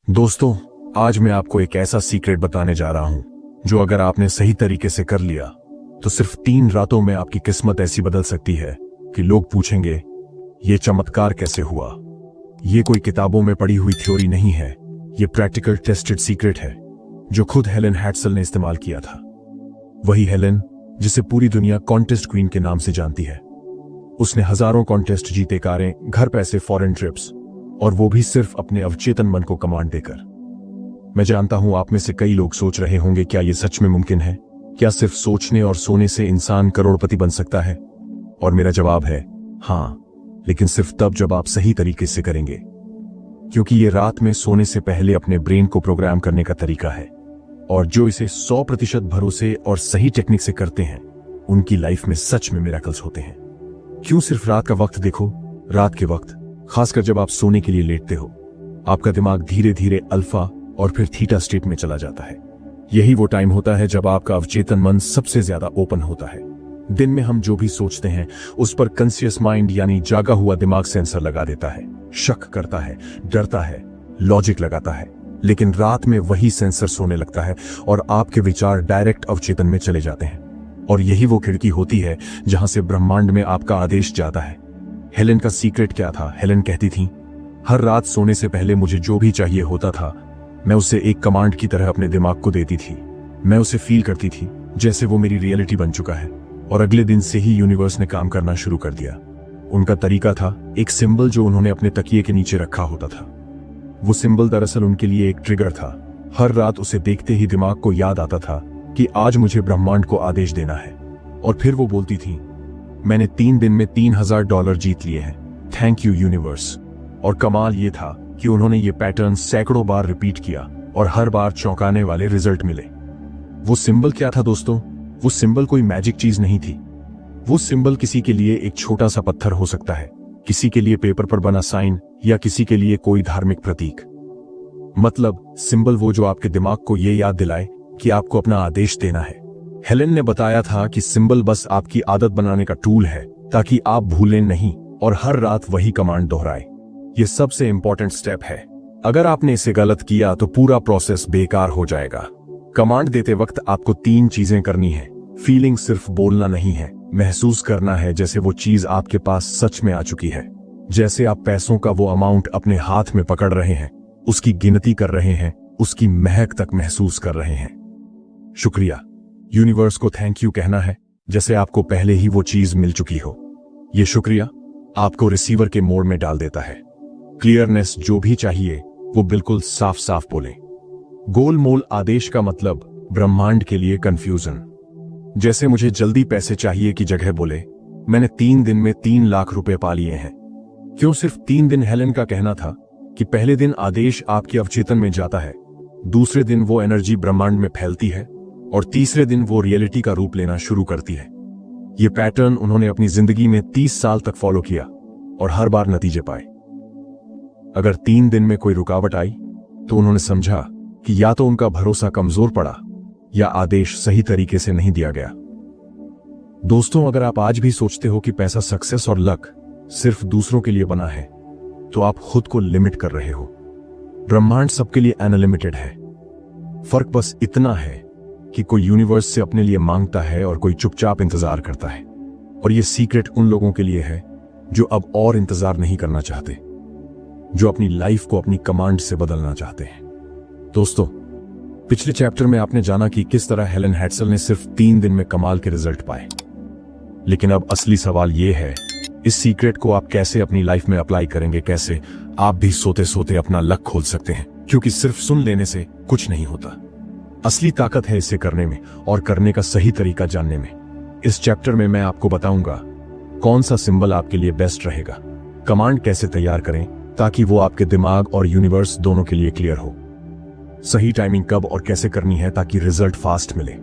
दोस्तों, आज मैं आपको एक ऐसा सीक्रेट बताने जा रहा हूं जो अगर आपने सही तरीके से कर लिया तो सिर्फ 3 रातों में आपकी किस्मत ऐसी बदल सकती है कि लोग पूछेंगे ये चमत्कार कैसे हुआ। ये कोई किताबों में पढ़ी हुई थ्योरी नहीं है, ये प्रैक्टिकल टेस्टेड सीक्रेट है जो खुद हेलेन हैट्सल ने इस्तेमाल किया था। वही हेलेन जिसे पूरी दुनिया कॉन्टेस्ट क्वीन के नाम से जानती है। उसने हजारों कॉन्टेस्ट जीते, कारें, घर, पैसे, फॉरेन ट्रिप्स, और वो भी सिर्फ अपने अवचेतन मन को कमांड देकर। मैं जानता हूं आप में से कई लोग सोच रहे होंगे क्या ये सच में मुमकिन है? क्या सिर्फ सोचने और सोने से इंसान करोड़पति बन सकता है? और मेरा जवाब है हां, लेकिन सिर्फ तब जब आप सही तरीके से करेंगे, क्योंकि ये रात में सोने से पहले अपने ब्रेन को प्रोग्राम करने का तरीका है। और जो इसे 100% भरोसे और सही टेक्निक से करते हैं उनकी लाइफ में सच में मिरेकल्स होते हैं। क्यों सिर्फ रात का वक्त देखो? रात के वक्त, खासकर जब आप सोने के लिए लेटते हो, आपका दिमाग धीरे धीरे अल्फा और फिर थीटा स्टेट में चला जाता है। यही वो टाइम होता है जब आपका अवचेतन मन सबसे ज्यादा ओपन होता है। दिन में हम जो भी सोचते हैं उस पर कॉन्शियस माइंड यानी जागा हुआ दिमाग सेंसर लगा देता है, शक करता है, डरता है, लॉजिक लगाता है। लेकिन रात में वही सेंसर सोने लगता है और आपके विचार डायरेक्ट अवचेतन में चले जाते हैं। और यही वो खिड़की होती है जहां से ब्रह्मांड में आपका आदेश जाता है। हेलेन का सीक्रेट क्या था? हेलेन कहती थी, हर रात सोने से पहले मुझे जो भी चाहिए होता था मैं उसे एक कमांड की तरह अपने दिमाग को देती थी। मैं उसे फील करती थी जैसे वो मेरी रियलिटी बन चुका है। और अगले दिन से ही यूनिवर्स ने काम करना शुरू कर दिया। उनका तरीका था एक सिंबल जो उन्होंने अपने तकिए के नीचे रखा होता था। वो सिंबल दरअसल उनके लिए एक ट्रिगर था। हर रात उसे देखते ही दिमाग को याद आता था कि आज मुझे ब्रह्मांड को आदेश देना है। और फिर वो बोलती थी, मैंने 3 दिन में $3000 जीत लिए हैं, थैंक यू यूनिवर्स। और कमाल ये था कि उन्होंने ये पैटर्न सैकड़ों बार रिपीट किया और हर बार चौंकाने वाले रिजल्ट मिले। वो सिंबल क्या था दोस्तों? वो सिंबल कोई मैजिक चीज नहीं थी। वो सिंबल किसी के लिए एक छोटा सा पत्थर हो सकता है, किसी के लिए पेपर पर बना साइन, या किसी के लिए कोई धार्मिक प्रतीक। मतलब सिंबल वो जो आपके दिमाग को ये याद दिलाए कि आपको अपना आदेश देना है। हेलेन ने बताया था कि सिंबल बस आपकी आदत बनाने का टूल है ताकि आप भूलें नहीं और हर रात वही कमांड दोहराए। ये सबसे इंपॉर्टेंट स्टेप है। अगर आपने इसे गलत किया तो पूरा प्रोसेस बेकार हो जाएगा। कमांड देते वक्त आपको 3 चीजें करनी है। फीलिंग सिर्फ बोलना नहीं है, महसूस करना है जैसे वो चीज आपके पास सच में आ चुकी है। जैसे आप पैसों का वो अमाउंट अपने हाथ में पकड़ रहे हैं, उसकी गिनती कर रहे हैं, उसकी महक तक महसूस कर रहे हैं। शुक्रिया, यूनिवर्स को थैंक यू कहना है जैसे आपको पहले ही वो चीज मिल चुकी हो। ये शुक्रिया आपको रिसीवर के मोड में डाल देता है। क्लियरनेस, जो भी चाहिए वो बिल्कुल साफ साफ बोले। गोलमोल आदेश का मतलब ब्रह्मांड के लिए कंफ्यूजन। जैसे मुझे जल्दी पैसे चाहिए की जगह बोले, मैंने 3 दिन में 3 लाख रुपए पा लिए हैं। क्यों सिर्फ 3 दिन? हेलेन का कहना था कि पहले दिन आदेश आपके अवचेतन में जाता है, दूसरे दिन वो एनर्जी ब्रह्मांड में फैलती है, और तीसरे दिन वो रियलिटी का रूप लेना शुरू करती है। ये पैटर्न उन्होंने अपनी जिंदगी में 30 साल तक फॉलो किया और हर बार नतीजे पाए। अगर 3 दिन में कोई रुकावट आई तो उन्होंने समझा कि या तो उनका भरोसा कमजोर पड़ा या आदेश सही तरीके से नहीं दिया गया। दोस्तों, अगर आप आज भी सोचते हो कि पैसा, सक्सेस और लक सिर्फ दूसरों के लिए बना है तो आप खुद को लिमिट कर रहे हो। ब्रह्मांड सबके लिए अनलिमिटेड है। फर्क बस इतना है कि कोई यूनिवर्स से अपने लिए मांगता है और कोई चुपचाप इंतजार करता है। और ये सीक्रेट उन लोगों के लिए है जो अब और इंतजार नहीं करना चाहते, जो अपनी लाइफ को अपनी कमांड से बदलना चाहते हैं। दोस्तों, पिछले चैप्टर में आपने जाना कि किस तरह हेलेन हैट्सल ने सिर्फ 3 दिन में कमाल के रिजल्ट पाए। लेकिन अब असली सवाल यह है, इस सीक्रेट को आप कैसे अपनी लाइफ में अप्लाई करेंगे? कैसे आप भी सोते सोते अपना लक खोल सकते हैं? क्योंकि सिर्फ सुन लेने से कुछ नहीं होता। असली ताकत है इसे करने में और करने का सही तरीका जानने में। इस चैप्टर में मैं आपको बताऊंगा कौन सा सिंबल आपके लिए बेस्ट रहेगा, कमांड कैसे तैयार करें ताकि वो आपके दिमाग और यूनिवर्स दोनों के लिए क्लियर हो, सही टाइमिंग कब और कैसे करनी है ताकि रिजल्ट फास्ट मिले,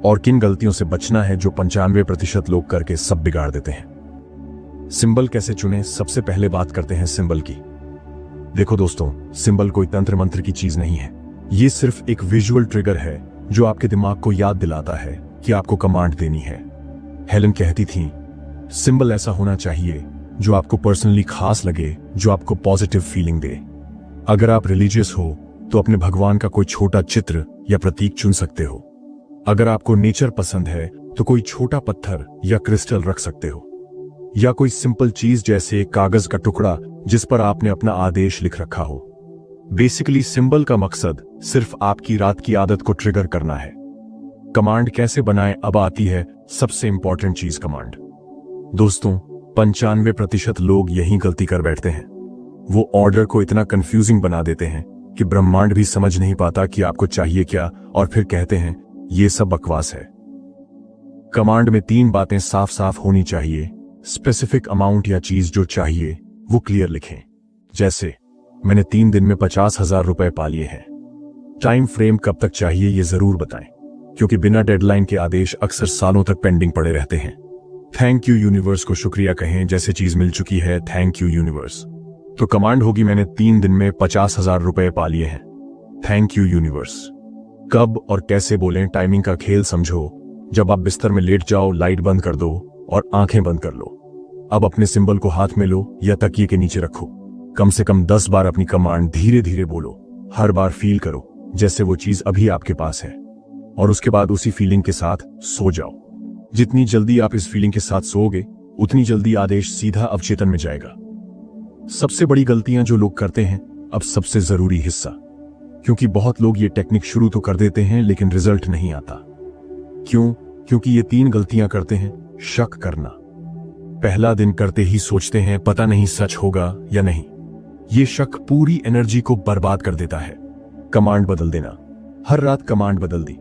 और किन गलतियों से बचना है जो 95% लोग करके सब बिगाड़ देते हैं। सिंबल कैसे चुनें? सबसे पहले बात करते हैं सिंबल की। देखो दोस्तों, सिंबल कोई तंत्र मंत्र की चीज नहीं है। ये सिर्फ एक विजुअल ट्रिगर है जो आपके दिमाग को याद दिलाता है कि आपको कमांड देनी है। हेलेन कहती थी, सिंबल ऐसा होना चाहिए जो आपको पर्सनली खास लगे, जो आपको पॉजिटिव फीलिंग दे। अगर आप रिलीजियस हो तो अपने भगवान का कोई छोटा चित्र या प्रतीक चुन सकते हो। अगर आपको नेचर पसंद है तो कोई छोटा पत्थर या क्रिस्टल रख सकते हो, या कोई सिंपल चीज जैसे कागज का टुकड़ा जिस पर आपने अपना आदेश लिख रखा हो। बेसिकली सिंबल का मकसद सिर्फ आपकी रात की आदत को ट्रिगर करना है। कमांड कैसे बनाएं, अब आती है सबसे इंपॉर्टेंट चीज, कमांड। दोस्तों, 95% लोग यही गलती कर बैठते हैं। वो ऑर्डर को इतना कंफ्यूजिंग बना देते हैं कि ब्रह्मांड भी समझ नहीं पाता कि आपको चाहिए क्या, और फिर कहते हैं ये सब बकवास है। कमांड में 3 बातें साफ साफ होनी चाहिए। स्पेसिफिक अमाउंट या चीज जो चाहिए वो क्लियर लिखें। जैसे मैंने 3 दिन में 50,000 रुपए पा लिए हैं। टाइम फ्रेम कब तक चाहिए ये जरूर बताएं, क्योंकि बिना डेडलाइन के आदेश अक्सर सालों तक पेंडिंग पड़े रहते हैं। थैंक यू यूनिवर्स को शुक्रिया कहें जैसे चीज मिल चुकी है, थैंक यू यूनिवर्स। तो कमांड होगी मैंने 3 दिन में 50,000 रुपए पा लिए हैं, थैंक यू यूनिवर्स। कब और कैसे बोलें, टाइमिंग का खेल समझो। जब आप बिस्तर में लेट जाओ, लाइट बंद कर दो और आंखें बंद कर लो। अब अपने सिंबल को हाथ में लो या तकिए के नीचे रखो। कम से कम 10 बार अपनी कमांड धीरे धीरे बोलो। हर बार फील करो जैसे वो चीज अभी आपके पास है, और उसके बाद उसी फीलिंग के साथ सो जाओ। जितनी जल्दी आप इस फीलिंग के साथ सोओगे उतनी जल्दी आदेश सीधा अवचेतन में जाएगा। सबसे बड़ी गलतियां जो लोग करते हैं, अब सबसे जरूरी हिस्सा, क्योंकि बहुत लोग ये टेक्निक शुरू तो कर देते हैं लेकिन रिजल्ट नहीं आता। क्यों? क्योंकि ये 3 गलतियां करते हैं। शक करना, पहला दिन करते ही सोचते हैं पता नहीं सच होगा या नहीं। ये शक पूरी एनर्जी को बर्बाद कर देता है। कमांड बदल देना, हर रात कमांड बदल दी।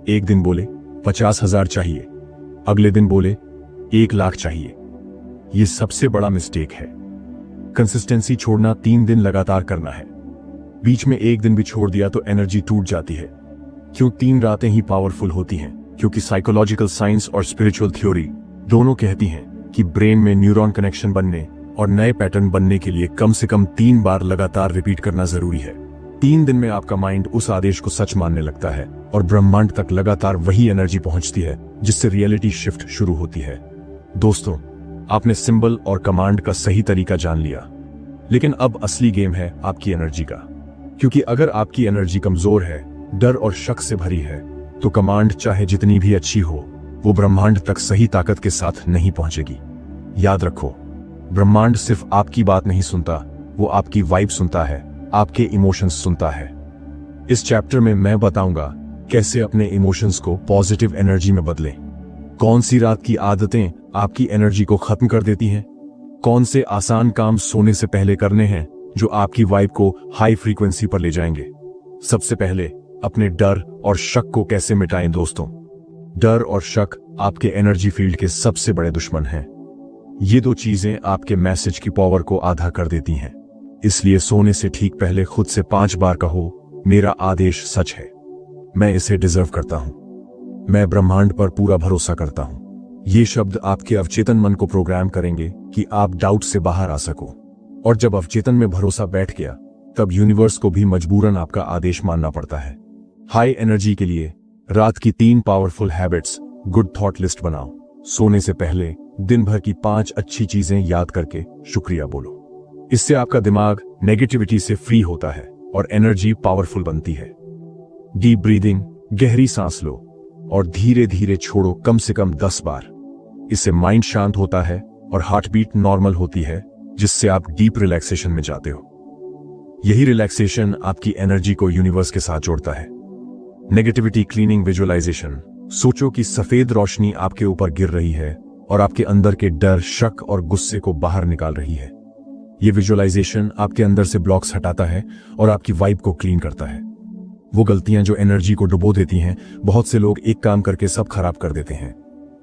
एक दिन बोले 50,000 चाहिए, अगले दिन बोले 1 लाख चाहिए। ये सबसे बड़ा मिस्टेक है। कंसिस्टेंसी छोड़ना 3 दिन लगातार करना है। बीच में एक दिन भी छोड़ दिया तो एनर्जी टूट जाती है। क्यों 3 रातें ही पावरफुल होती हैं? क्योंकि साइकोलॉजिकल साइंस और स्पिरिचुअल थ्योरी दोनों कहती हैं कि ब्रेन में न्यूरॉन कनेक्शन बनने और नए पैटर्न बनने के लिए कम से कम 3 बार लगातार रिपीट करना जरूरी है। 3 दिन में आपका माइंड उस आदेश को सच मानने लगता है और ब्रह्मांड तक लगातार वही एनर्जी पहुंचती है जिससे रियलिटी शिफ्ट शुरू होती है। दोस्तों, आपने सिंबल और कमांड का सही तरीका जान लिया, लेकिन अब असली गेम है आपकी एनर्जी का। क्योंकि अगर आपकी एनर्जी कमजोर है, डर और शक से भरी है, तो कमांड चाहे जितनी भी अच्छी हो, वो ब्रह्मांड तक सही ताकत के साथ नहीं पहुंचेगी। याद रखो, ब्रह्मांड सिर्फ आपकी बात नहीं सुनता, वो आपकी वाइब सुनता है, आपके इमोशंस सुनता है। इस चैप्टर में मैं बताऊंगा कैसे अपने इमोशंस को पॉजिटिव एनर्जी में बदलें। कौन सी रात की आदतें आपकी एनर्जी को खत्म कर देती हैं, कौन से आसान काम सोने से पहले करने हैं जो आपकी वाइब को हाई फ्रीक्वेंसी पर ले जाएंगे। सबसे पहले अपने डर और शक को कैसे मिटाएं। दोस्तों, डर और शक आपके एनर्जी फील्ड के सबसे बड़े दुश्मन हैं। ये 2 चीजें आपके मैसेज की पावर को आधा कर देती हैं। इसलिए सोने से ठीक पहले खुद से 5 बार कहो, मेरा आदेश सच है, मैं इसे डिजर्व करता हूं, मैं ब्रह्मांड पर पूरा भरोसा करता हूं। ये शब्द आपके अवचेतन मन को प्रोग्राम करेंगे कि आप डाउट से बाहर आ सको। और जब अवचेतन में भरोसा बैठ गया, तब यूनिवर्स को भी मजबूरन आपका आदेश मानना पड़ता है। हाई एनर्जी के लिए रात की 3 powerful habits good thought list बनाओ। सोने से पहले दिन भर की 5 अच्छी चीजें याद करके शुक्रिया बोलो। इससे आपका दिमाग नेगेटिविटी से फ्री होता है और एनर्जी पावरफुल बनती है। डीप ब्रीदिंग, गहरी सांस लो और धीरे धीरे छोड़ो, कम से कम 10 बार। इससे माइंड शांत होता है और हार्ट बीट नॉर्मल होती है, जिससे आप डीप रिलैक्सेशन में जाते हो। यही रिलैक्सेशन आपकी एनर्जी को यूनिवर्स के साथ जोड़ता है। नेगेटिविटी क्लीनिंग विजुअलाइजेशन, सोचो कि सफेद रोशनी आपके ऊपर गिर रही है और आपके अंदर के डर, शक और गुस्से को बाहर निकाल रही है। यह विजुअलाइजेशन आपके अंदर से ब्लॉक्स हटाता है और आपकी वाइब को क्लीन करता है। वो गलतियां जो एनर्जी को डुबो देती हैं, बहुत से लोग एक काम करके सब खराब कर देते हैं।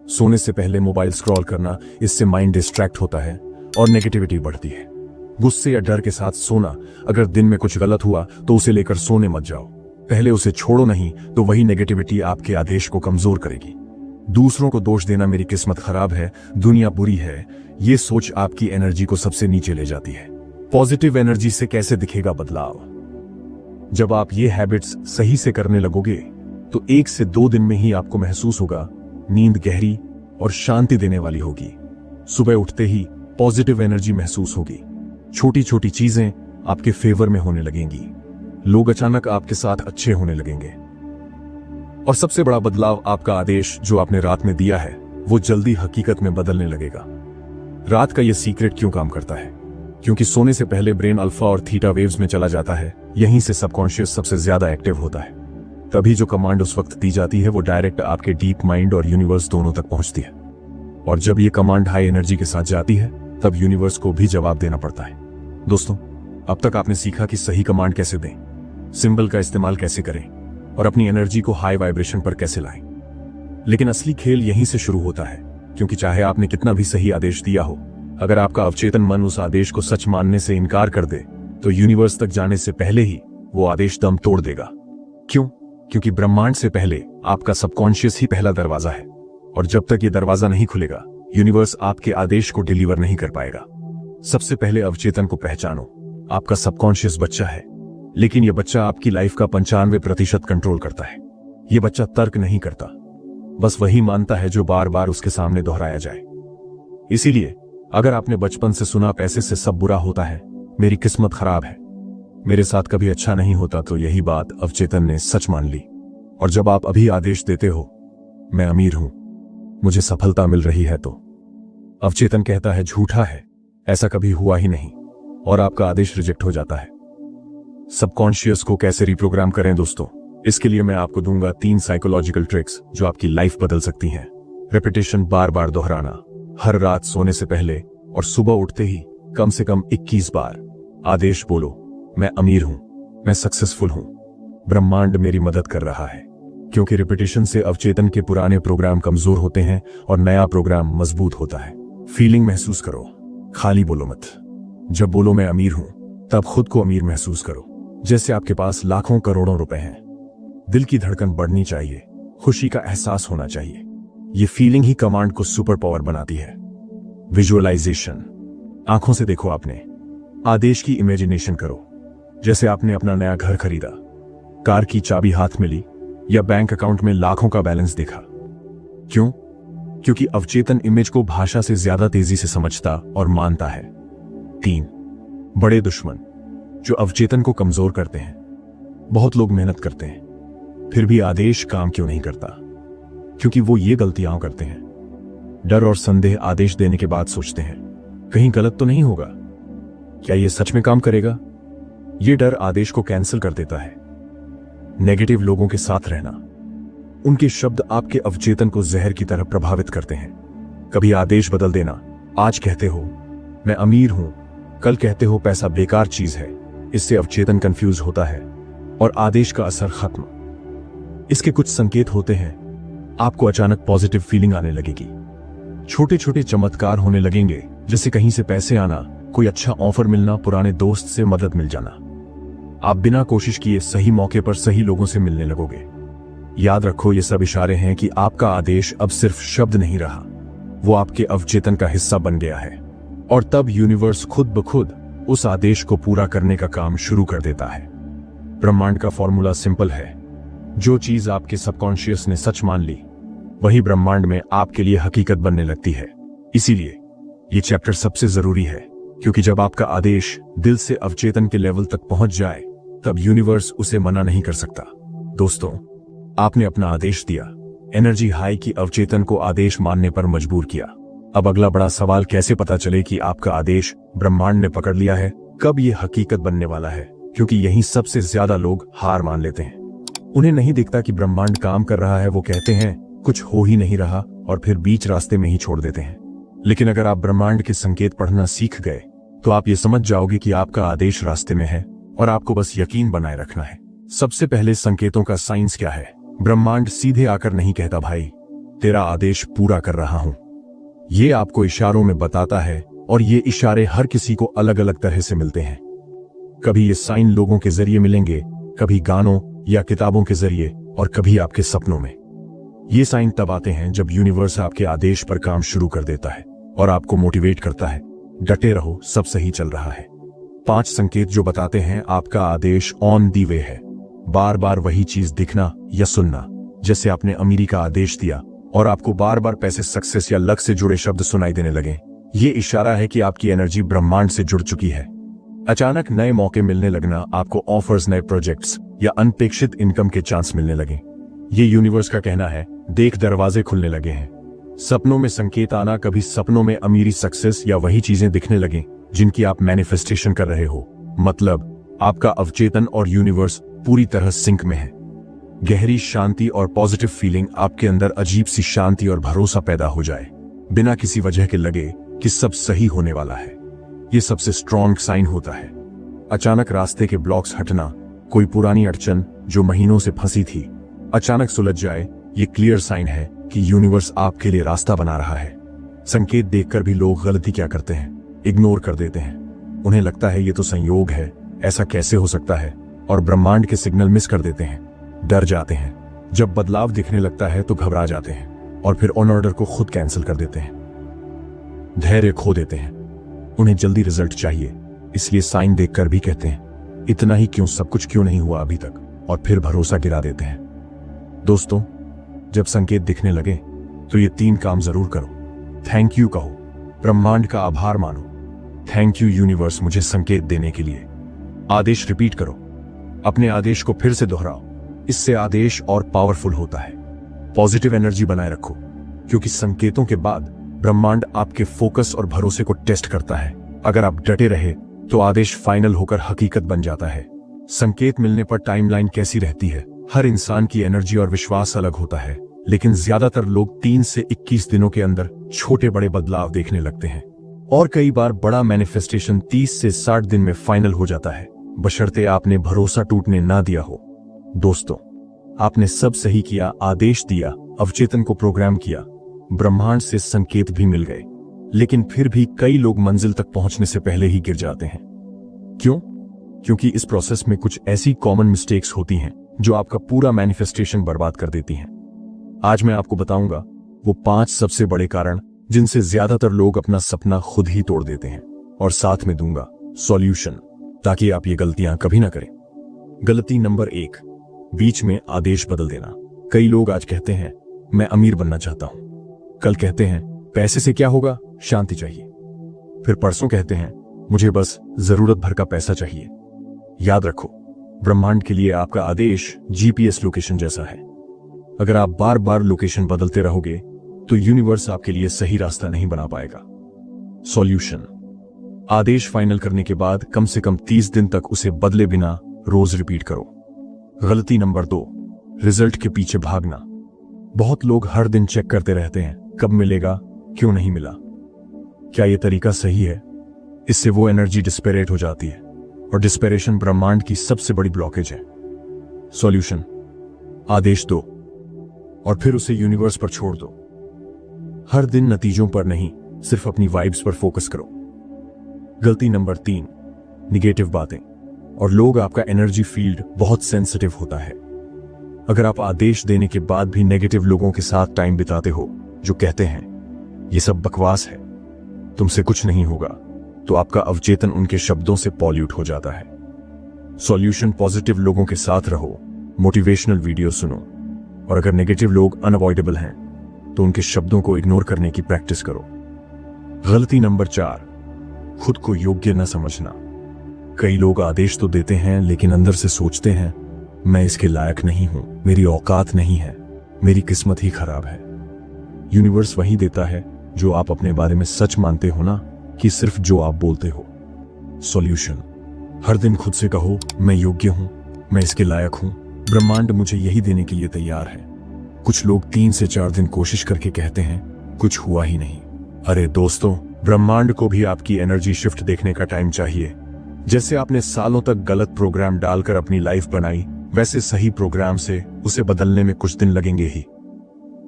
सोने से पहले मोबाइल स्क्रॉल करना, इससे माइंड डिस्ट्रैक्ट होता है और नेगेटिविटी बढ़ती है। गुस्से या डर के साथ सोना, अगर दिन में कुछ गलत हुआ तो उसे लेकर सोने मत जाओ, पहले उसे छोड़ो, नहीं तो वही नेगेटिविटी आपके आदेश को कमजोर करेगी। दूसरों को दोष देना, मेरी किस्मत खराब है, दुनिया बुरी है, ये सोच आपकी एनर्जी को सबसे नीचे ले जाती है। पॉजिटिव एनर्जी से कैसे दिखेगा बदलाव? जब आप ये हैबिट्स सही से करने लगोगे तो 1 से 2 दिन में ही आपको महसूस होगा नींद गहरी और शांति देने वाली होगी। सुबह उठते ही पॉजिटिव एनर्जी महसूस होगी। छोटी छोटी चीजें आपके फेवर में होने लगेंगी। लोग अचानक आपके साथ अच्छे होने लगेंगे। और सबसे बड़ा बदलाव, आपका आदेश जो आपने रात में दिया है वो जल्दी हकीकत में बदलने लगेगा। रात का यह सीक्रेट क्यों काम करता है? क्योंकि सोने से पहले ब्रेन अल्फा और थीटा वेव्स में चला जाता है। यहीं से सबकॉन्शियस सबसे ज्यादा एक्टिव होता है। तभी जो कमांड उस वक्त दी जाती है वो डायरेक्ट आपके डीप माइंड और यूनिवर्स दोनों तक पहुंचती है। और जब ये कमांड हाई एनर्जी के साथ जाती है तब यूनिवर्स को भी जवाब देना पड़ता है। दोस्तों, अब तक आपने सीखा कि सही कमांड कैसे दें, सिंबल का इस्तेमाल कैसे करें और अपनी एनर्जी को हाई वाइब्रेशन पर कैसे लाएं। लेकिन असली खेल यहीं से शुरू होता है, क्योंकि चाहे आपने कितना भी सही आदेश दिया हो, अगर आपका अवचेतन मन उस आदेश को सच मानने से इनकार कर दे तो यूनिवर्स तक जाने से पहले ही वो आदेश दम तोड़ देगा। क्यों? क्योंकि ब्रह्मांड से पहले आपका सबकॉन्शियस ही पहला दरवाजा है, और जब तक ये दरवाजा नहीं खुलेगा यूनिवर्स आपके आदेश को डिलीवर नहीं कर पाएगा। सबसे पहले अवचेतन को पहचानो। आपका सबकॉन्शियस बच्चा है, लेकिन यह बच्चा आपकी लाइफ का 95% कंट्रोल करता है। यह बच्चा तर्क नहीं करता, बस वही मानता है जो बार बार उसके सामने दोहराया जाए। इसीलिए अगर आपने बचपन से सुना पैसे से सब बुरा होता है, मेरी किस्मत खराब है, मेरे साथ कभी अच्छा नहीं होता, तो यही बात अवचेतन ने सच मान ली। और जब आप अभी आदेश देते हो, मैं अमीर हूं, मुझे सफलता मिल रही है, तो अवचेतन कहता है झूठा है, ऐसा कभी हुआ ही नहीं, और आपका आदेश रिजेक्ट हो जाता है। सबकॉन्शियस को कैसे रिप्रोग्राम करें दोस्तों? इसके लिए मैं आपको दूंगा 3 साइकोलॉजिकल ट्रिक्स जो आपकी लाइफ बदल सकती हैं। रेपिटेशन, बार बार दोहराना, हर रात सोने से पहले और सुबह उठते ही कम से कम 21 बार आदेश बोलो, मैं अमीर हूं, मैं सक्सेसफुल हूं, ब्रह्मांड मेरी मदद कर रहा है। क्योंकि रिपीटेशन से अवचेतन के पुराने प्रोग्राम कमजोर होते हैं और नया प्रोग्राम मजबूत होता है। फीलिंग महसूस करो, खाली बोलो मत। जब बोलो मैं अमीर हूं, तब खुद को अमीर महसूस करो, जैसे आपके पास लाखों करोड़ों रुपए हैं। दिल की धड़कन बढ़नी चाहिए, खुशी का एहसास होना चाहिए। ये फीलिंग ही कमांड को सुपर पावर बनाती है। विजुअलाइजेशन, आंखों से देखो आपने, आदेश की इमेजिनेशन करो, जैसे आपने अपना नया घर खरीदा, कार की चाबी हाथ मिली या बैंक अकाउंट में लाखों का बैलेंस देखा। क्यों? क्योंकि अवचेतन इमेज को भाषा से ज्यादा तेजी से समझता और मानता है। 3 बड़े दुश्मन जो अवचेतन को कमजोर करते हैं। बहुत लोग मेहनत करते हैं, फिर भी आदेश काम क्यों नहीं करता? क्योंकि वो ये गलतियां करते हैं। डर और संदेह आदेश देने के बाद सोचते हैं, कहीं गलत तो नहीं होगा, क्या ये सच में काम करेगा? ये डर आदेश को कैंसिल कर देता है। नेगेटिव लोगों के साथ रहना, उनके शब्द आपके अवचेतन को जहर की तरह प्रभावित करते हैं। कभी आदेश बदल देना, आज कहते हो मैं अमीर हूं, कल कहते हो पैसा बेकार चीज है। इससे अवचेतन कंफ्यूज होता है और आदेश का असर खत्म। इसके कुछ संकेत होते हैं। आपको अचानक पॉजिटिव फीलिंग आने लगेगी, छोटे छोटे चमत्कार होने लगेंगे, जैसे कहीं से पैसे आना, कोई अच्छा ऑफर मिलना, पुराने दोस्त से मदद मिल जाना। आप बिना कोशिश किए सही मौके पर सही लोगों से मिलने लगोगे। याद रखो, ये सब इशारे हैं कि आपका आदेश अब सिर्फ शब्द नहीं रहा, वो आपके अवचेतन का हिस्सा बन गया है। और तब यूनिवर्स खुद ब खुद उस आदेश को पूरा करने का काम शुरू कर देता है। ब्रह्मांड का फॉर्मूला सिंपल है, जो चीज आपके सबकॉन्शियस ने सच मान ली, वही ब्रह्मांड में आपके लिए हकीकत बनने लगती है। इसीलिए ये चैप्टर सबसे जरूरी है, क्योंकि जब आपका आदेश दिल से अवचेतन के लेवल तक पहुंच जाए, तब यूनिवर्स उसे मना नहीं कर सकता। दोस्तों, आपने अपना आदेश दिया, एनर्जी हाई की, अवचेतन को आदेश मानने पर मजबूर किया। अब अगला बड़ा सवाल, कैसे पता चले कि आपका आदेश ब्रह्मांड ने पकड़ लिया है? कब ये हकीकत बनने वाला है? क्योंकि यहीं सबसे ज्यादा लोग हार मान लेते हैं। उन्हें नहीं दिखता कि ब्रह्मांड काम कर रहा है, वो कहते हैं कुछ हो ही नहीं रहा और फिर बीच रास्ते में ही छोड़ देते हैं। लेकिन अगर आप ब्रह्मांड के संकेत पढ़ना सीख गए, तो आप ये समझ जाओगे कि आपका आदेश रास्ते में है और आपको बस यकीन बनाए रखना है। सबसे पहले संकेतों का साइंस क्या है? ब्रह्मांड सीधे आकर नहीं कहता भाई तेरा आदेश पूरा कर रहा हूं। ये आपको इशारों में बताता है, और ये इशारे हर किसी को अलग अलग तरह से मिलते हैं। कभी ये साइन लोगों के जरिए मिलेंगे, कभी गानों या किताबों के जरिए, और कभी आपके सपनों में। ये साइन तब आते हैं जब यूनिवर्स आपके आदेश पर काम शुरू कर देता है और आपको मोटिवेट करता है, डटे रहो, सब सही चल रहा है। 5 संकेत जो बताते हैं आपका आदेश ऑन दी वे है। बार बार वही चीज दिखना या सुनना, जैसे आपने अमीरी का आदेश दिया और आपको बार बार पैसे, सक्सेस या लक से जुड़े शब्द सुनाई देने लगे। ये इशारा है कि आपकी एनर्जी ब्रह्मांड से जुड़ चुकी है। अचानक नए मौके मिलने लगना, आपको ऑफर्स, नए प्रोजेक्ट्स या अनपेक्षित इनकम के चांस मिलने लगे। ये यूनिवर्स का कहना है, देख दरवाजे खुलने लगे हैं। सपनों में संकेत आना, कभी सपनों में अमीरी, सक्सेस या वही चीजें दिखने लगे जिनकी आप मैनिफेस्टेशन कर रहे हो। मतलब आपका अवचेतन और यूनिवर्स पूरी तरह सिंक में है। गहरी शांति और पॉजिटिव फीलिंग, आपके अंदर अजीब सी शांति और भरोसा पैदा हो जाए, बिना किसी वजह के लगे कि सब सही होने वाला है। ये सबसे स्ट्रॉन्ग साइन होता है। अचानक रास्ते के ब्लॉक्स हटना, कोई पुरानी अड़चन जो महीनों से फंसी थी अचानक सुलझ जाए, ये क्लियर साइन है कि यूनिवर्स आपके लिए रास्ता बना रहा है। संकेत देखकर भी लोग गलती क्या करते हैं, इग्नोर कर देते हैं। उन्हें लगता है ये तो संयोग है, ऐसा कैसे हो सकता है, और ब्रह्मांड के सिग्नल मिस कर देते हैं, डर जाते हैं। जब बदलाव दिखने लगता है तो घबरा जाते हैं और फिर ऑन ऑर्डर को खुद कैंसिल कर देते हैं, धैर्य खो देते हैं। उन्हें जल्दी रिजल्ट चाहिए, इसलिए साइन देखकर भी कहते हैं, इतना ही क्यों, सब कुछ क्यों नहीं हुआ अभी तक, और फिर भरोसा गिरा देते हैं। दोस्तों, जब संकेत दिखने लगे तो ये 3 काम जरूर करो। थैंक यू कहो, ब्रह्मांड का आभार मानो। थैंक यू यूनिवर्स मुझे संकेत देने के लिए। आदेश रिपीट करो, अपने आदेश को फिर से दोहराओ, इससे आदेश और पावरफुल होता है। पॉजिटिव एनर्जी बनाए रखो, क्योंकि संकेतों के बाद ब्रह्मांड आपके फोकस और भरोसे को टेस्ट करता है। अगर आप डटे रहे तो आदेश फाइनल होकर हकीकत बन जाता है। संकेत मिलने पर टाइमलाइन कैसी रहती है? हर इंसान की एनर्जी और विश्वास अलग होता है, लेकिन ज्यादातर लोग 3 से 21 दिनों के अंदर छोटे बड़े बदलाव देखने लगते हैं, और कई बार बड़ा मैनिफेस्टेशन 30 से 60 दिन में फाइनल हो जाता है, बशर्ते आपने भरोसा टूटने ना दिया हो। दोस्तों, आपने सब सही किया, आदेश दिया, अवचेतन को प्रोग्राम किया, ब्रह्मांड से संकेत भी मिल गए, लेकिन फिर भी कई लोग मंजिल तक पहुंचने से पहले ही गिर जाते हैं। क्यों? क्योंकि इस प्रोसेस में कुछ ऐसी कॉमन मिस्टेक्स होती हैं जो आपका पूरा मैनिफेस्टेशन बर्बाद कर देती हैं। आज मैं आपको बताऊंगा वो 5 सबसे बड़े कारण जिनसे ज्यादातर लोग अपना सपना खुद ही तोड़ देते हैं, और साथ में दूंगा सॉल्यूशन, ताकि आप ये गलतियां कभी ना करें। गलती नंबर 1, बीच में आदेश बदल देना। कई लोग आज कहते हैं, मैं अमीर बनना चाहता हूं, कल कहते हैं पैसे से क्या होगा, शांति चाहिए, फिर परसों कहते हैं मुझे बस जरूरत भर का पैसा चाहिए। याद रखो, ब्रह्मांड के लिए आपका आदेश जीपीएस लोकेशन जैसा है। अगर आप बार बार लोकेशन बदलते रहोगे तो यूनिवर्स आपके लिए सही रास्ता नहीं बना पाएगा। सॉल्यूशन, आदेश फाइनल करने के बाद कम से कम 30 दिन तक उसे बदले बिना रोज रिपीट करो। गलती नंबर 2, रिजल्ट के पीछे भागना। बहुत लोग हर दिन चेक करते रहते हैं, कब मिलेगा, क्यों नहीं मिला, क्या यह तरीका सही है? इससे वो एनर्जी डिस्पेरेट हो जाती है, और डिस्पेरेशन ब्रह्मांड की सबसे बड़ी ब्लॉकेज है। सॉल्यूशन, आदेश दो और फिर उसे यूनिवर्स पर छोड़ दो। हर दिन नतीजों पर नहीं, सिर्फ अपनी वाइब्स पर फोकस करो। गलती नंबर 3, निगेटिव बातें और लोग। आपका एनर्जी फील्ड बहुत सेंसिटिव होता है। अगर आप आदेश देने के बाद भी नेगेटिव लोगों के साथ टाइम बिताते हो जो कहते हैं ये सब बकवास है, तुमसे कुछ नहीं होगा, तो आपका अवचेतन उनके शब्दों से पॉल्यूट हो जाता है। सॉल्यूशन, पॉजिटिव लोगों के साथ रहो, मोटिवेशनल वीडियो सुनो, और अगर नेगेटिव लोग अनअवॉइडेबल हैं तो उनके शब्दों को इग्नोर करने की प्रैक्टिस करो। गलती नंबर 4, खुद को योग्य न समझना। कई लोग आदेश तो देते हैं लेकिन अंदर से सोचते हैं मैं इसके लायक नहीं हूं, मेरी औकात नहीं है, मेरी किस्मत ही खराब है। यूनिवर्स वही देता है जो आप अपने बारे में सच मानते हो ना, कि सिर्फ जो आप बोलते हो। सॉल्यूशन, हर दिन खुद से कहो मैं योग्य हूं, मैं इसके लायक हूं, ब्रह्मांड मुझे यही देने के लिए तैयार है। कुछ लोग 3 से 4 दिन कोशिश करके कहते हैं कुछ हुआ ही नहीं। अरे दोस्तों, ब्रह्मांड को भी आपकी एनर्जी शिफ्ट देखने का टाइम चाहिए। जैसे आपने सालों तक गलत प्रोग्राम डालकर अपनी लाइफ बनाई, वैसे सही प्रोग्राम से उसे बदलने में कुछ दिन लगेंगे ही।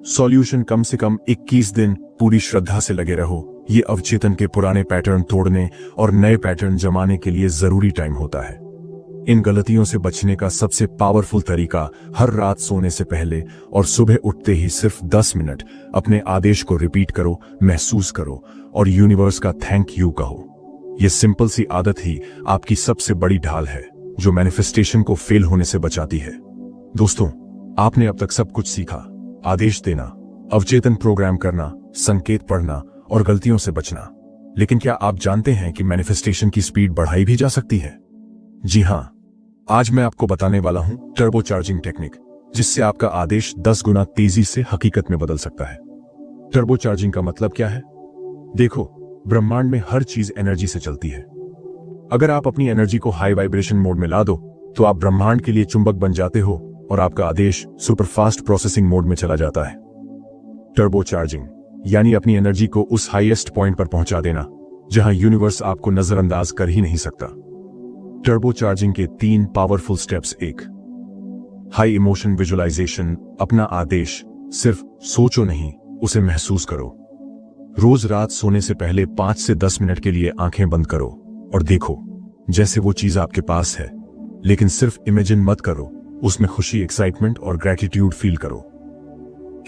सॉल्यूशन, कम से कम 21 दिन पूरी श्रद्धा से लगे रहो। ये अवचेतन के पुराने पैटर्न तोड़ने और नए पैटर्न जमाने के लिए जरूरी टाइम होता है। इन गलतियों से बचने का सबसे पावरफुल तरीका, हर रात सोने से पहले और सुबह उठते ही सिर्फ 10 मिनट अपने आदेश को रिपीट करो, महसूस करो और यूनिवर्स का थैंक यू कहो। यह सिंपल सी आदत ही आपकी सबसे बड़ी ढाल है जो मैनिफेस्टेशन को फेल होने से बचाती है। दोस्तों, आपने अब तक सब कुछ सीखा, आदेश देना, अवचेतन प्रोग्राम करना, संकेत पढ़ना और गलतियों से बचना। लेकिन क्या आप जानते हैं कि मैनिफेस्टेशन की स्पीड बढ़ाई भी जा सकती है? जी हां, आज मैं आपको बताने वाला हूं टर्बो चार्जिंग टेक्निक, जिससे आपका आदेश 10 गुना तेजी से हकीकत में बदल सकता है। टर्बो चार्जिंग का मतलब क्या है? देखो, ब्रह्मांड में हर चीज एनर्जी से चलती है। अगर आप अपनी एनर्जी को हाई वाइब्रेशन मोड में ला दो तो आप ब्रह्मांड के लिए चुंबक बन जाते हो और आपका आदेश सुपर फास्ट प्रोसेसिंग मोड में चला जाता है। टर्बो चार्जिंग यानी अपनी एनर्जी को उस हाईएस्ट पॉइंट पर पहुंचा देना जहां यूनिवर्स आपको नजरअंदाज कर ही नहीं सकता। टर्बो चार्जिंग के 3 powerful steps. 1, high emotion visualisation. अपना आदेश सिर्फ सोचो नहीं, उसे महसूस करो। रोज रात सोने से पहले 5 से 10 मिनट के लिए आंखें बंद करो और देखो जैसे वो चीज आपके पास है, लेकिन सिर्फ इमेजिन मत करो, उसमें खुशी, एक्साइटमेंट और ग्रेटिट्यूड फील करो।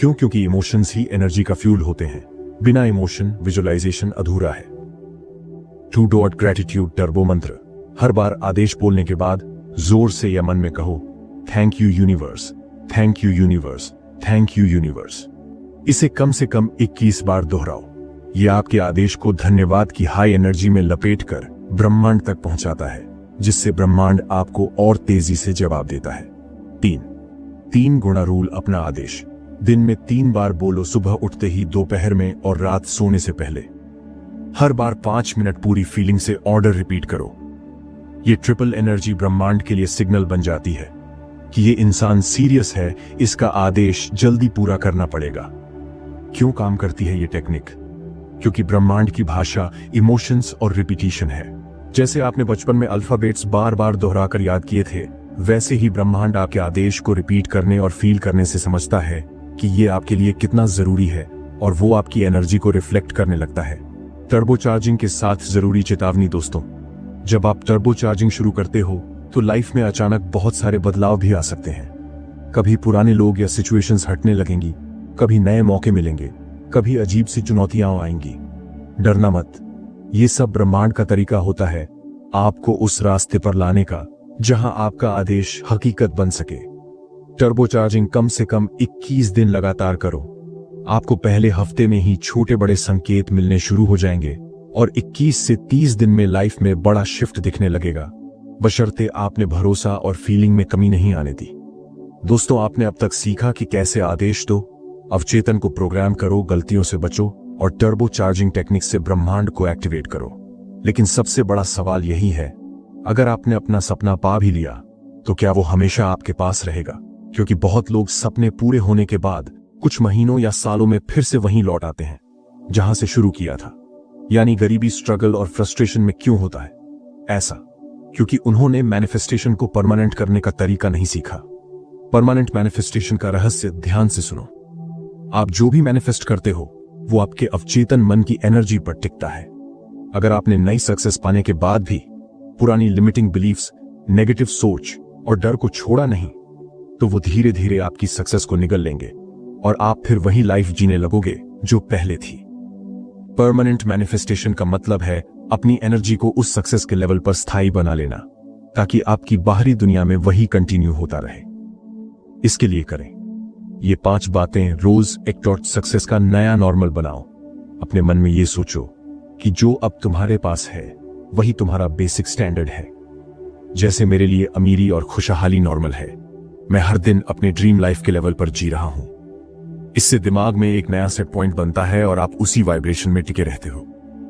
क्योंकि इमोशंस ही एनर्जी का फ्यूल होते हैं। बिना इमोशन विजुअलाइजेशन अधूरा है। 2 ग्रेटिट्यूड टर्बो मंत्र। हर बार आदेश बोलने के बाद जोर से या मन में कहो, thank you universe, thank you universe, thank you universe. इसे कम से कम 21 बार दोहराओ। यह आपके आदेश को धन्यवाद की हाई एनर्जी में लपेटकर ब्रह्मांड तक पहुंचाता है, जिससे ब्रह्मांड आपको और तेजी से जवाब देता है। 3 गुणा रूल। अपना आदेश दिन में 3 बार बोलो, सुबह उठते ही, दोपहर में और रात सोने से पहले। हर बार 5 मिनट पूरी फीलिंग से ऑर्डर रिपीट करो। ये ट्रिपल एनर्जी ब्रह्मांड के लिए सिग्नल बन जाती है कि ये इंसान सीरियस है, इसका आदेश जल्दी पूरा करना पड़ेगा। क्यों काम करती है ये टेक्निक? क्योंकि ब्रह्मांड की भाषा इमोशंस और रिपीटिशन है। जैसे आपने बचपन में अल्फाबेट्स बार बार दोहराकर याद किए थे, वैसे ही ब्रह्मांड आपके आदेश को रिपीट करने और फील करने से समझता है कि ये आपके लिए कितना जरूरी है, और वो आपकी एनर्जी को रिफ्लेक्ट करने लगता है। टर्बो चार्जिंग के साथ जरूरी चेतावनी दोस्तों, जब आप टर्बो चार्जिंग शुरू करते हो तो लाइफ में अचानक बहुत सारे बदलाव भी आ सकते हैं। कभी पुराने लोग या सिचुएशंस हटने लगेंगी, कभी नए मौके मिलेंगे, कभी अजीब सी चुनौतियां आएंगी। डरना मत, ये सब ब्रह्मांड का तरीका होता है आपको उस रास्ते पर लाने का जहां आपका आदेश हकीकत बन सके। टर्बो चार्जिंग कम से कम 21 दिन लगातार करो। आपको पहले हफ्ते में ही छोटे बड़े संकेत मिलने शुरू हो जाएंगे और 21 से 30 दिन में लाइफ में बड़ा शिफ्ट दिखने लगेगा, बशर्ते आपने भरोसा और फीलिंग में कमी नहीं आने दी। दोस्तों, आपने अब तक सीखा कि कैसे आदेश दो, अवचेतन को प्रोग्राम करो, गलतियों से बचो और टर्बो चार्जिंग टेक्निक से ब्रह्मांड को एक्टिवेट करो। लेकिन सबसे बड़ा सवाल यही है, अगर आपने अपना सपना पा भी लिया तो क्या वो हमेशा आपके पास रहेगा? क्योंकि बहुत लोग सपने पूरे होने के बाद कुछ महीनों या सालों में फिर से वहीं लौट आते हैं जहां से शुरू किया था। यानी गरीबी, स्ट्रगल और फ्रस्ट्रेशन में क्यों होता है ऐसा? क्योंकि उन्होंने मैनिफेस्टेशन को परमानेंट करने का तरीका नहीं सीखा। परमानेंट मैनिफेस्टेशन का रहस्य ध्यान से सुनो। आप जो भी मैनिफेस्ट करते हो वो आपके अवचेतन मन की एनर्जी पर टिकता है। अगर आपने नई सक्सेस पाने के बाद भी पुरानी लिमिटिंग बिलीफ्स, नेगेटिव सोच और डर को छोड़ा नहीं, तो वो धीरे धीरे आपकी सक्सेस को निगल लेंगे और आप फिर वही लाइफ जीने लगोगे जो पहले थी। परमानेंट मैनिफेस्टेशन का मतलब है अपनी एनर्जी को उस सक्सेस के लेवल पर स्थायी बना लेना, ताकि आपकी बाहरी दुनिया में वही कंटिन्यू होता रहे। इसके लिए करें ये 5 बातें रोज एक टॉर्च सक्सेस का नया नॉर्मल बनाओ। अपने मन में ये सोचो कि जो अब तुम्हारे पास है वही तुम्हारा बेसिक स्टैंडर्ड है। जैसे मेरे लिए अमीरी और खुशहाली नॉर्मल है, मैं हर दिन अपने ड्रीम लाइफ के लेवल पर जी रहा हूं। इससे दिमाग में एक नया सेट पॉइंट बनता है और आप उसी वाइब्रेशन में टिके रहते हो।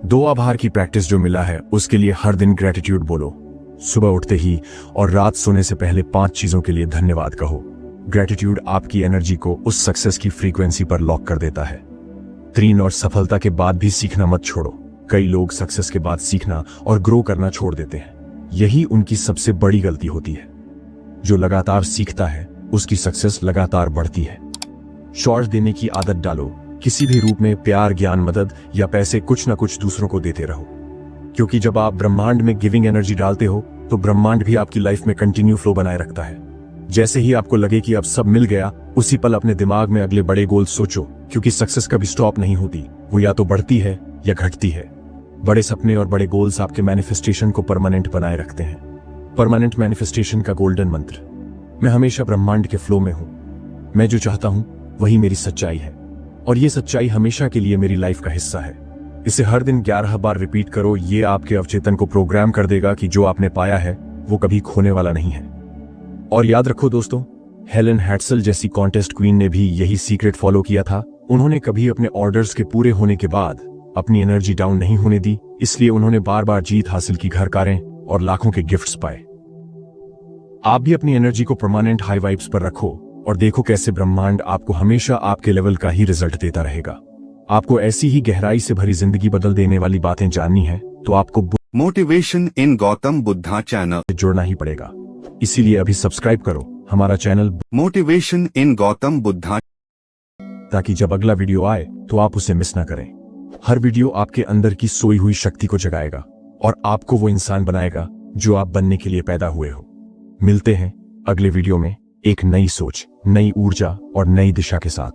2 आभार की प्रैक्टिस जो मिला है उसके लिए हर दिन ग्रेटिट्यूड बोलो। सुबह उठते ही और रात सोने से पहले 5 चीजों के लिए धन्यवाद कहो। ग्रेटिट्यूड आपकी एनर्जी को उस सक्सेस की फ्रीक्वेंसी पर लॉक कर देता है। 3 और सफलता के बाद भी सीखना मत छोड़ो। कई लोग सक्सेस के बाद सीखना और ग्रो करना छोड़ देते हैं। यही उनकी सबसे बड़ी गलती होती है। जो लगातार सीखता है उसकी सक्सेस लगातार बढ़ती है। शॉर्ट देने की आदत डालो। किसी भी रूप में प्यार, ज्ञान, मदद या पैसे कुछ ना कुछ दूसरों को देते रहो, क्योंकि जब आप ब्रह्मांड में गिविंग एनर्जी डालते हो तो ब्रह्मांड भी आपकी लाइफ में कंटिन्यू फ्लो बनाए रखता है। जैसे ही आपको लगे कि अब सब मिल गया, उसी पल अपने दिमाग में अगले बड़े गोल सोचो, क्योंकि सक्सेस कभी स्टॉप नहीं होती, वो या तो बढ़ती है या घटती है। बड़े सपने और बड़े गोल्स आपके मैनिफेस्टेशन को परमानेंट बनाए रखते हैं। परमानेंट मैनिफेस्टेशन का गोल्डन मंत्र। मैं हमेशा ब्रह्मांड के फ्लो में हूं। मैं जो चाहता हूं वही मेरी सच्चाई है, और ये सच्चाई हमेशा के लिए मेरी लाइफ का हिस्सा है। इसे हर दिन 11 बार रिपीट करो। ये आपके अवचेतन को प्रोग्राम कर देगा कि जो आपने पाया है वो कभी खोने वाला नहीं है। और याद रखो दोस्तों, हेलन हैट्सल जैसी कॉन्टेस्ट क्वीन ने भी यही सीक्रेट फॉलो किया था। उन्होंने कभी अपने ऑर्डर्स के पूरे होने के बाद अपनी एनर्जी डाउन नहीं होने दी, इसलिए उन्होंने बार बार जीत हासिल की, घर कारें और लाखों के गिफ्ट्स पाए। आप भी अपनी एनर्जी को परमानेंट हाई वाइब्स पर रखो और देखो कैसे ब्रह्मांड आपको हमेशा आपके लेवल का ही रिजल्ट देता रहेगा। आपको ऐसी ही गहराई से भरी जिंदगी बदल देने वाली बातें जाननी है तो आपको motivation in Gautam Buddha channel से जुड़ना ही पड़ेगा। इसीलिए अभी सब्सक्राइब करो हमारा channel motivation in Gautam Buddha, ताकि जब अगला वीडियो आए तो आप उसे मिस ना करें। हर वीडियो आपके अंदर की सोई हुई शक्ति को जगाएगा और आपको वो इंसान बनाएगा जो आप बनने के लिए पैदा हुए हो। मिलते हैं अगले वीडियो में एक नई सोच, नई ऊर्जा और नई दिशा के साथ।